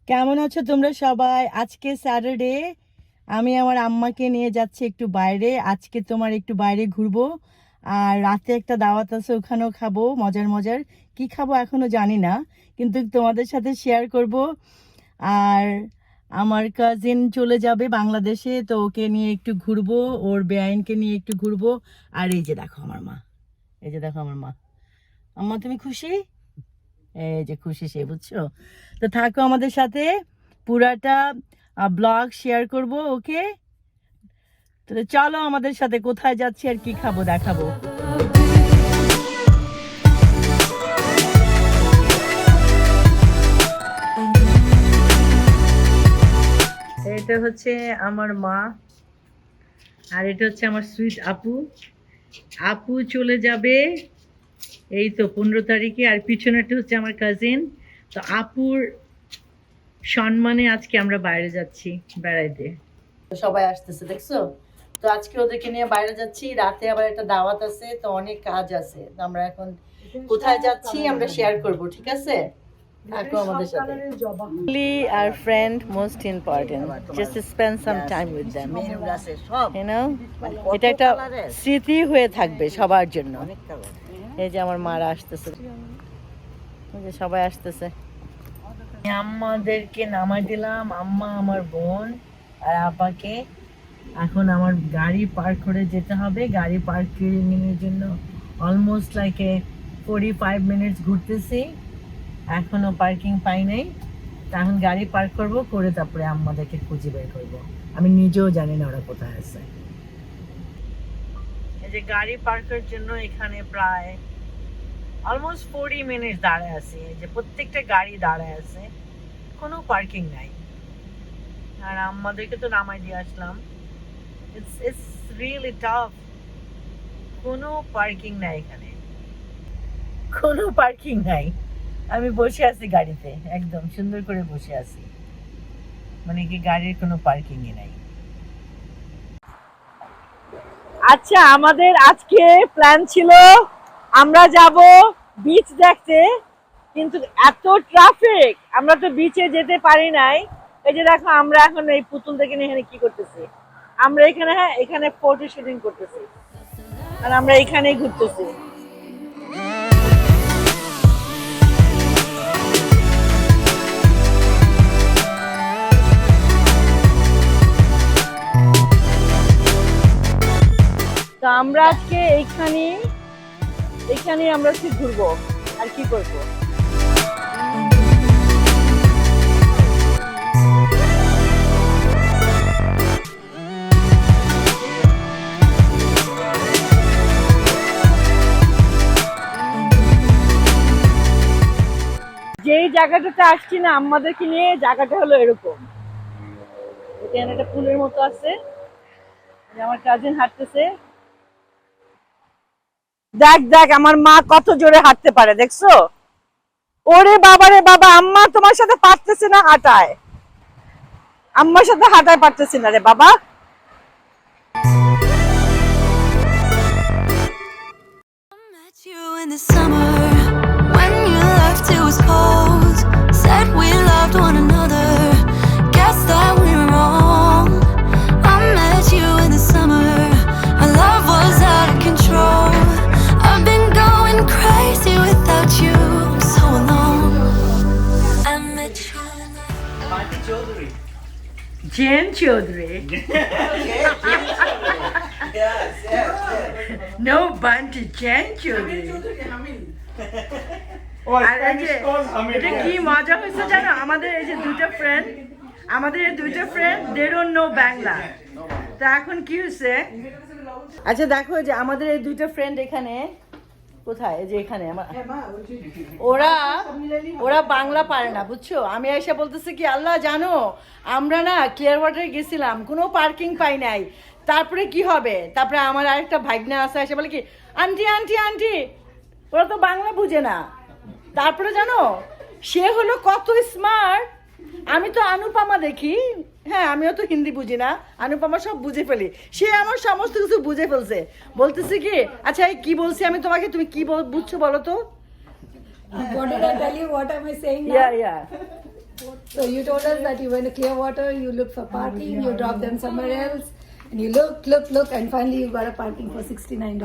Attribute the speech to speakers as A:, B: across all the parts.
A: কেমন আছো তোমরা সবাই? আজকে স্যাটারডে, আমি আমার আম্মাকে নিয়ে যাচ্ছি একটু বাইরে। আজকে তোমার একটু বাইরে ঘুরবো, আর রাতে একটা দাওয়াত আছে, ওখানেও খাবো মজার মজার। কি খাবো এখনো জানি না, কিন্তু তোমাদের সাথে শেয়ার করব। আর আমার কাজিন চলে যাবে বাংলাদেশে, তো ওকে নিয়ে একটু ঘুরবো, ওর বেআইনকে নিয়ে একটু ঘুরবো। আর এই যে দেখো আমার মা, এই যে দেখো আমার মা। আম্মা তুমি খুশি? এই যে খুশি সে, বুঝছো? তো থাকো আমাদের সাথে, পুরাটা ব্লগ শেয়ার করব। ওকে, তাহলে চলো আমাদের সাথে, কোথায় যাচ্ছি আর কি খাবো দেখাবো। এটা হচ্ছে আমার মা, আর এটা হচ্ছে আমার সুইট আপু। আপু চলে যাবে এই তো 15 তারিখে, আর পিছনেটা হচ্ছে আমার কাজিন। তো আপুর সম্মানে আজকে আমরা বাইরে যাচ্ছি বেড়াইতে। সবাই আসতেছে দেখছো? তো আজকে ওদেরকে নিয়ে বাইরে যাচ্ছি, রাতে আবার একটা দাওয়াত আছে, তো অনেক কাজ আছে। তো আমরা এখন কোথায় যাচ্ছি আমরা শেয়ার করব, ঠিক আছে? থাকো আমাদের সাথে। Family R friend most important, just spend some time with them, you know, এটা একটা স্মৃতি হয়ে থাকবে সবার জন্য। এই যে আমার মারা আসতেছে, এই যে সবাই আসতেছে। আম্মাদেরকে নামাই দিলাম, আম্মা, আমার বোন আর আপাকে। এখন আমার গাড়ি পার্ক করে যেতে হবে। গাড়ি পার্কিংয়ের জন্য অলমোস্ট লাইক 45 মিনিটস ঘুরতেছি, এখনো পার্কিং পাই নাই। এখন গাড়ি পার্ক করবো, করে তারপরে আম্মাদেরকে খুঁজে বের করবো। আমি নিজেও জানি না ওরা কোথায় আছে। এই যে গাড়ি পার্কের জন্য এখানে প্রায় অলমোস্ট 40 মিনিট দাঁড়ায় আছি। এই যে প্রত্যেকটা গাড়ি দাঁড়ায় আছে, কোনো পার্কিং নাই। আর আমাদেরকে তো নামাই দিয়ে আসলাম। It's really tough. কোনো পার্কিং নাই এখানে, কোনো পার্কিং নাই। আমি বসে আছি গাড়িতে, একদম সুন্দর করে বসে আছি, মানে কি গাড়ির কোনো পার্কিংই নাই। আচ্ছা, আমাদের আজকে প্ল্যান ছিল আমরা যাব বিচ দেখতে, কিন্তু এত ট্রাফিক, আমরা তো বিচে যেতে পারি নাই। এই যে দেখো, আমরা এখন এই পুতুল দেখে এখানে কি করতেছি, আমরা এখানে, হ্যাঁ এখানে ফটো শুটিং করতেছি, আর আমরা এখানেই ঘুরতেছি। তো আমরা আজকে এইখানে আমরা কি ঘুরবো আর কি করবো। যেই জায়গাটাতে আসছি না আমাদেরকে নিয়ে, জায়গাটা হলো এরকম। এখানে একটা পুলের মতো আছে, আমার কাজিন হাঁটতেছে। দেখ দেখ আমার মা কত জোরে হাঁটতে পারে, দেখছো? ওরে বাবা রে বাবা, আম্মা তোমার সাথে পারতেছে না হাঁটায়, আম্মার সাথে হাঁটায় পারতেছি না রে বাবা। Jen Chaudhary. No, Bunty, Jen Chaudhary. এটা কি মজা হয়েছে জানো, আমাদের এই যে দুটো friend they don't know Bangla. তো এখন কি হয়েছে, আচ্ছা দেখো যে আমাদের এই দুটো ফ্রেন্ড এখানে কোথায়, যে এখানে ওরা বাংলা পারে না, বুঝছো? আমি এসে বলতেছি কি, আল্লাহ জানো আমরা না ক্লিয়ার ওয়াটারে গেছিলাম, কোনো পার্কিং পাই নাই, তারপরে কি হবে? তারপরে আমার আরেকটা ভাগ্না আছে, এসে বলে কি, আন্টি আন্টি আন্টি, ওরা তো বাংলা বুঝে না। তারপরে জানো সে হলো কত স্মার্ট, আমি তো অনুপমা দেখি, হ্যাঁ আমিও তো হিন্দি বুঝি না, অনুপমা সব বুঝে ফেলি, সে আমার সমস্ত কিছু বুঝে ফেলছে। বলতেছে কি, আচ্ছা এই কি বলছি আমি তোমাকে, তুমি কি বুঝছো বলো তো?
B: What did I tell you? What am I saying now?
A: Yeah.
B: So you told us that you went to Clearwater, you looked for parking, you dropped them somewhere else, and you look, and finally you got a parking for $69.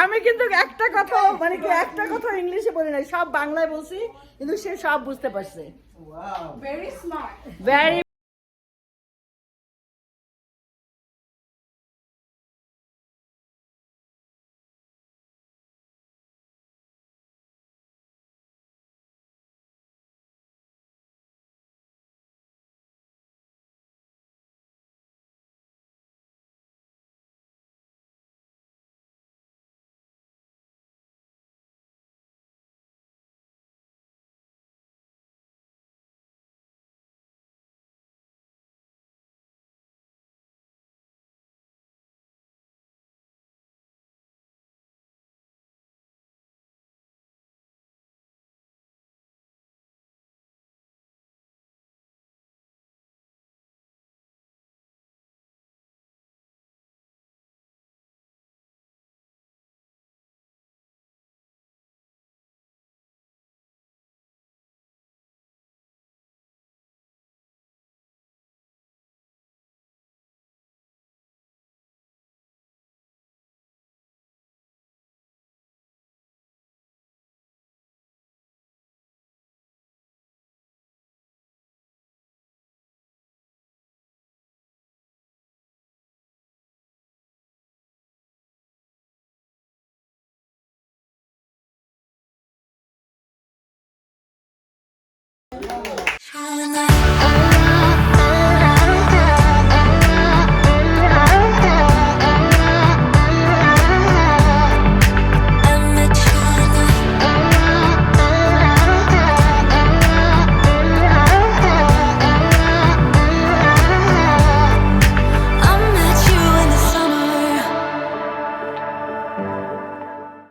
A: আমি কিন্তু একটা কথা মানে কি একটা কথা ইংলিশে বলি নাই, সব বাংলায় বলছি, কিন্তু সে সব বুঝতে পারছে।
B: Very smart.
A: ভেরি